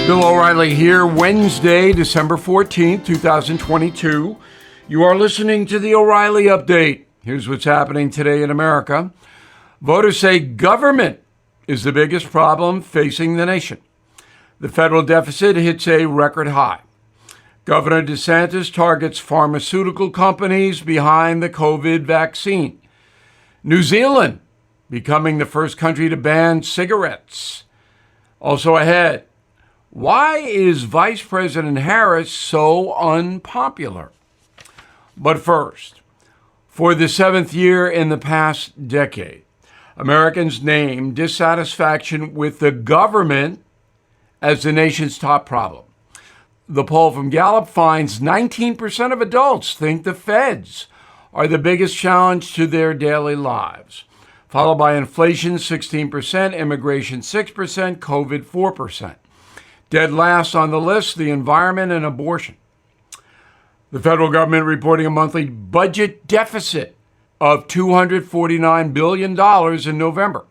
Bill O'Reilly here, Wednesday, December 14th, 2022. You are listening to the O'Reilly Update. Here's what's happening today in America. Voters say government is the biggest problem facing the nation. The federal deficit hits a record high. Governor DeSantis targets pharmaceutical companies behind the COVID vaccine. New Zealand becoming the first country to ban cigarettes. Also ahead, why is Vice President Harris so unpopular? But first, for the seventh year in the past decade, Americans named dissatisfaction with the government as the nation's top problem. The poll from Gallup finds 19% of adults think the feds are the biggest challenge to their daily lives, followed by inflation 16%, immigration 6%, COVID 4%. Dead last on the list, the environment and abortion. The federal government reporting a monthly budget deficit of $249 billion in November,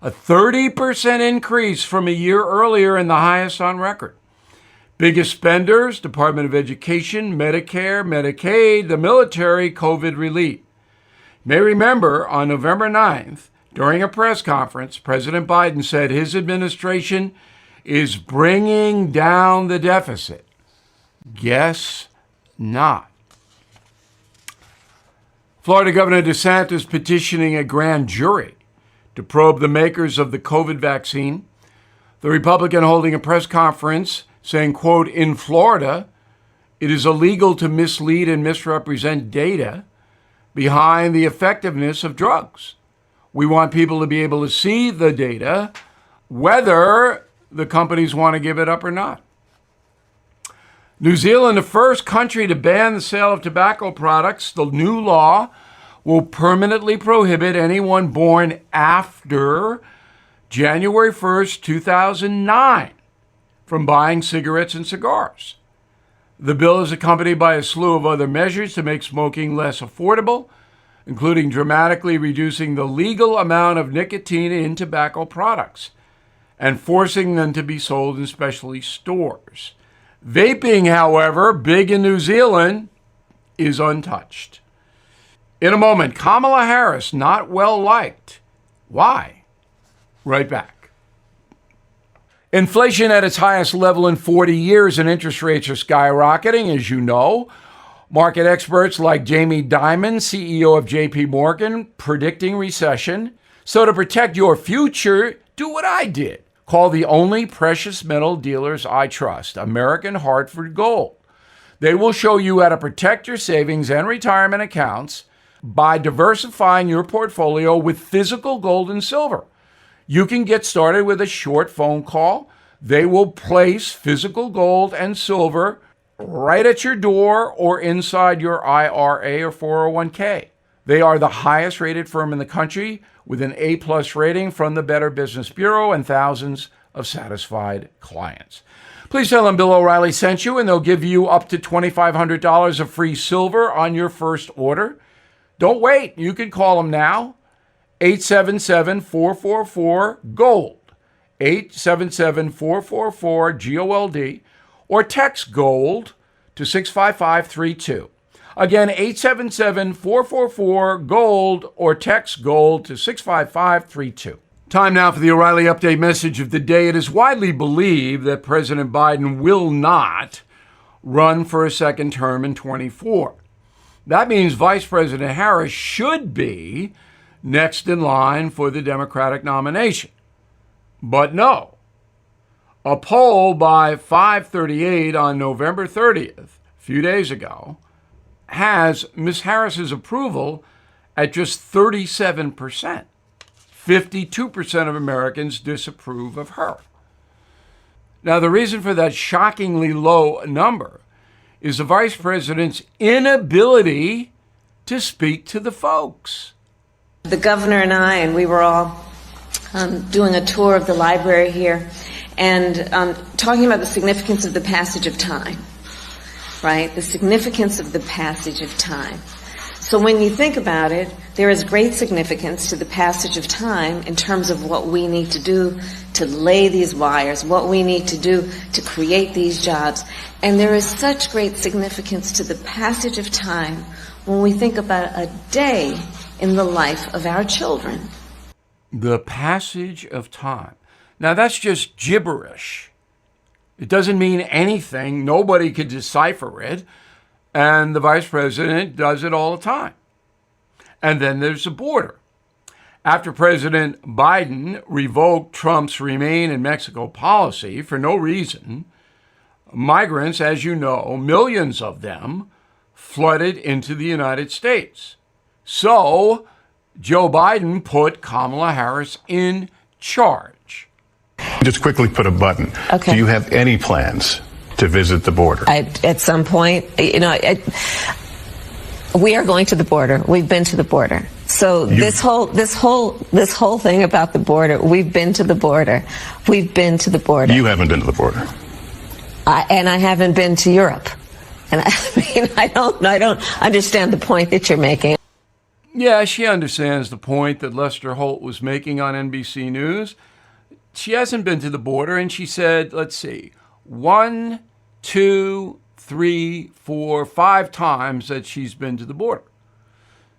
a 30% increase from a year earlier and the highest on record. Biggest spenders, Department of Education, Medicare, Medicaid, the military, COVID relief. You may remember on November 9th, during a press conference, President Biden said his administration is bringing down the deficit. Guess not. Florida Governor DeSantis petitioning a grand jury to probe the makers of the COVID vaccine. The Republican holding a press conference saying, quote, in Florida, it is illegal to mislead and misrepresent data behind the effectiveness of drugs. We want people to be able to see the data, whether the companies want to give it up or not. New Zealand, the first country to ban the sale of tobacco products. The new law will permanently prohibit anyone born after January 1st, 2009 from buying cigarettes and cigars. The bill is accompanied by a slew of other measures to make smoking less affordable, including dramatically reducing the legal amount of nicotine in tobacco products and forcing them to be sold in specialty stores. Vaping, however, big in New Zealand, is untouched. In a moment, Kamala Harris not well liked. Why? Right back. Inflation at its highest level in 40 years and interest rates are skyrocketing, as you know. Market experts like Jamie Dimon, CEO of JP Morgan, predicting recession. So to protect your future, do what I did. Call the only precious metal dealers I trust, American Hartford Gold. They will show you how to protect your savings and retirement accounts by diversifying your portfolio with physical gold and silver. You can get started with a short phone call. They will place physical gold and silver right at your door or inside your IRA or 401k. They are the highest rated firm in the country with an A+ rating from the Better Business Bureau and thousands of satisfied clients. Please tell them Bill O'Reilly sent you and they'll give you up to $2,500 of free silver on your first order. Don't wait. You can call them now. 877-444-GOLD. 877-444-GOLD. Or text GOLD to 65532. Again, 877-444-GOLD or text GOLD to 65532. Time now for the O'Reilly Update message of the day. It is widely believed that President Biden will not run for a second term in 2024. That means Vice President Harris should be next in line for the Democratic nomination. But no. A poll by 538 on November 30th, a few days ago, has Ms. Harris's approval at just 37%. 52% of Americans disapprove of her. Now, the reason for that shockingly low number is the vice president's inability to speak to the folks. The governor and I, and we were all doing a tour of the library here and talking about the significance of the passage of time, right? The significance of the passage of time. So when you think about it, there is great significance to the passage of time in terms of what we need to do to lay these wires, what we need to do to create these jobs. And there is such great significance to the passage of time when we think about a day in the life of our children. The passage of time. Now, that's just gibberish. It doesn't mean anything. Nobody could decipher it. And the vice president does it all the time. And then there's the border. After President Biden revoked Trump's Remain in Mexico policy for no reason, migrants, as you know, millions of them, flooded into the United States. So Joe Biden put Kamala Harris in charge. Just quickly put a button. Okay. Do you have any plans to visit the border? At some point, we are going to the border. We've been to the border. So this whole thing about the border, we've been to the border. We've been to the border. You haven't been to the border. And I haven't been to Europe. And I don't understand the point that you're making. Yeah, she understands the point that Lester Holt was making on NBC News. She hasn't been to the border, and she said, let's see, 1, 2, 3, 4, 5 times that she's been to the border.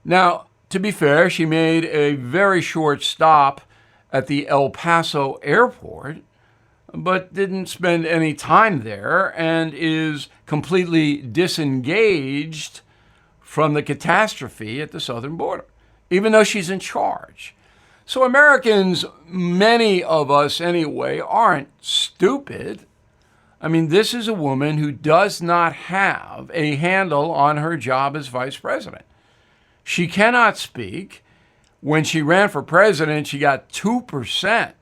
Now, to be fair, she made a very short stop at the El Paso airport, but didn't spend any time there and is completely disengaged from the catastrophe at the southern border, even though she's in charge. So Americans, many of us anyway, aren't stupid. I mean, this is a woman who does not have a handle on her job as vice president. She cannot speak. When she ran for president, she got 2%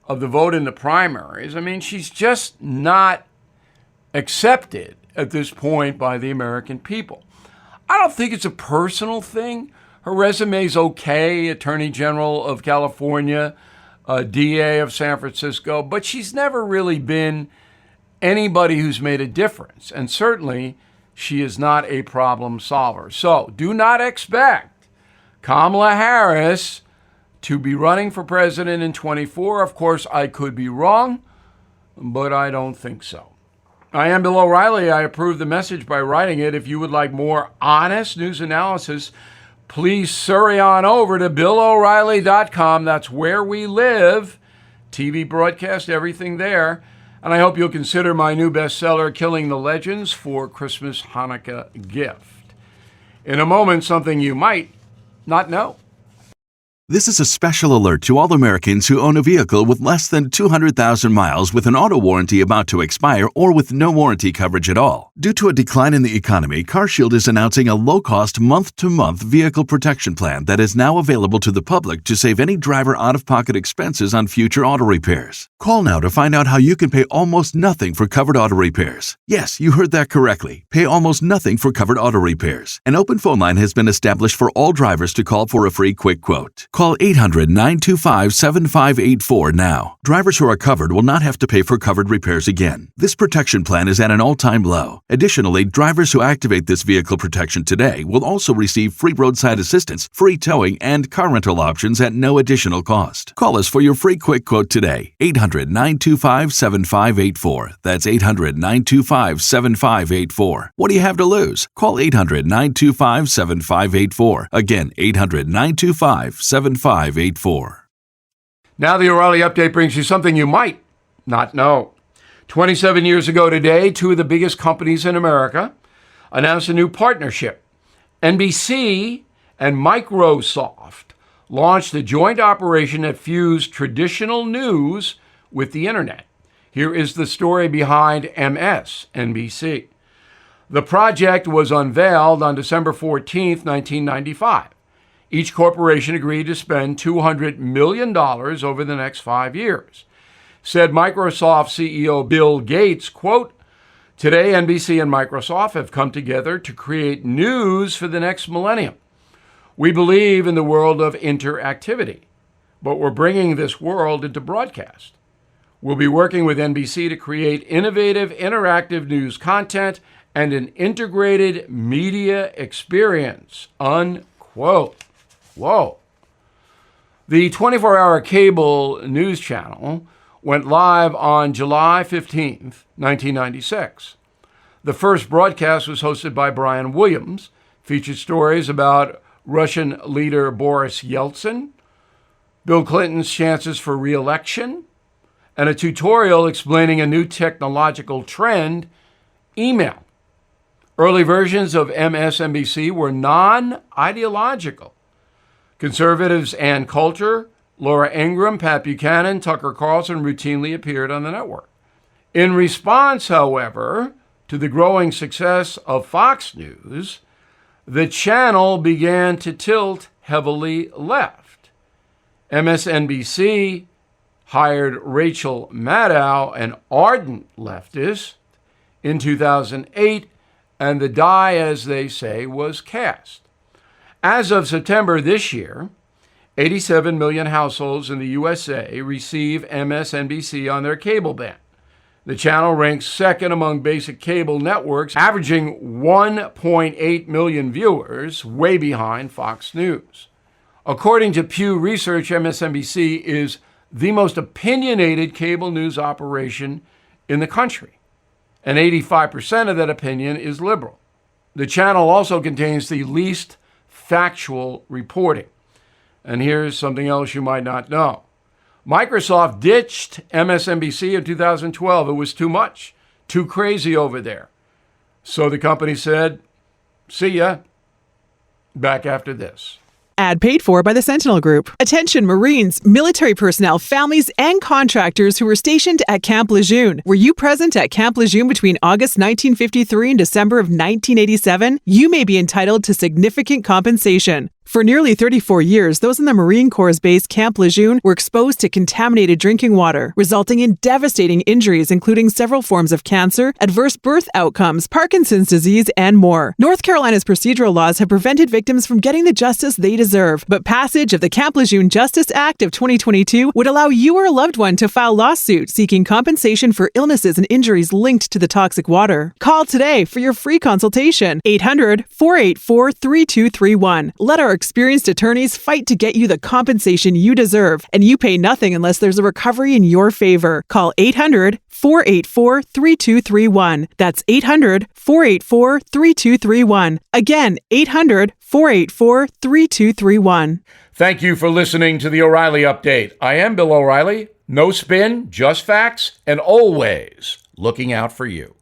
of the vote in the primaries. I mean, she's just not accepted at this point by the American people. I don't think it's a personal thing. Her resume's okay, Attorney General of California, DA of San Francisco, but she's never really been anybody who's made a difference. And certainly, she is not a problem solver. So do not expect Kamala Harris to be running for president in 24. Of course, I could be wrong, but I don't think so. I am Bill O'Reilly. I approve the message by writing it. If you would like more honest news analysis, please scurry on over to BillO'Reilly.com. That's where we live. TV broadcast, everything there. And I hope you'll consider my new bestseller, Killing the Legends, for Christmas Hanukkah gift. In a moment, something you might not know. This is a special alert to all Americans who own a vehicle with less than 200,000 miles with an auto warranty about to expire or with no warranty coverage at all. Due to a decline in the economy, CarShield is announcing a low-cost month-to-month vehicle protection plan that is now available to the public to save any driver out-of-pocket expenses on future auto repairs. Call now to find out how you can pay almost nothing for covered auto repairs. Yes, you heard that correctly. Pay almost nothing for covered auto repairs. An open phone line has been established for all drivers to call for a free quick quote. Call 800-925-7584 now. Drivers who are covered will not have to pay for covered repairs again. This protection plan is at an all-time low. Additionally, drivers who activate this vehicle protection today will also receive free roadside assistance, free towing, and car rental options at no additional cost. Call us for your free quick quote today. 800-925-7584. That's 800-925-7584. What do you have to lose? Call 800-925-7584. Again, 800-925-7584. Now the O'Reilly Update brings you something you might not know. 27 years ago today, two of the biggest companies in America announced a new partnership. NBC and Microsoft launched a joint operation that fused traditional news with the internet. Here is the story behind MSNBC. The project was unveiled on December 14th, 1995. Each corporation agreed to spend $200 million over the next 5 years. Said Microsoft CEO Bill Gates, quote, "Today, NBC and Microsoft have come together to create news for the next millennium. We believe in the world of interactivity, but we're bringing this world into broadcast. We'll be working with NBC to create innovative, interactive news content and an integrated media experience, unquote. Whoa. The 24-hour cable news channel went live on July 15th, 1996. The first broadcast was hosted by Brian Williams, featured stories about Russian leader Boris Yeltsin, Bill Clinton's chances for re-election, and a tutorial explaining a new technological trend, email. Early versions of MSNBC were non-ideological. Conservatives Ann Coulter, Laura Ingraham, Pat Buchanan, Tucker Carlson routinely appeared on the network. In response, however, to the growing success of Fox News, the channel began to tilt heavily left. MSNBC hired Rachel Maddow, an ardent leftist, in 2008, and the die, as they say, was cast. As of September this year, 87 million households in the USA receive MSNBC on their cable band. The channel ranks second among basic cable networks, averaging 1.8 million viewers, way behind Fox News. According to Pew Research, MSNBC is the most opinionated cable news operation in the country, and 85% of that opinion is liberal. The channel also contains the least factual reporting. And here's something else you might not know. Microsoft ditched MSNBC in 2012. It was too much, too crazy over there. So the company said, see ya. Back after this. Ad paid for by the Sentinel Group. Attention Marines, military personnel, families, and contractors who were stationed at Camp Lejeune. Were you present at Camp Lejeune between August 1953 and December of 1987? You may be entitled to significant compensation. For nearly 34 years, those in the Marine Corps' base Camp Lejeune were exposed to contaminated drinking water, resulting in devastating injuries, including several forms of cancer, adverse birth outcomes, Parkinson's disease, and more. North Carolina's procedural laws have prevented victims from getting the justice they deserve, but passage of the Camp Lejeune Justice Act of 2022 would allow you or a loved one to file lawsuit seeking compensation for illnesses and injuries linked to the toxic water. Call today for your free consultation. 800-484-3231. Let our experienced attorneys fight to get you the compensation you deserve, and you pay nothing unless there's a recovery in your favor. Call 800-484-3231. That's 800-484-3231. Again, 800-484-3231. Thank you for listening to the O'Reilly Update. I am Bill O'Reilly. No spin, just facts, and always looking out for you.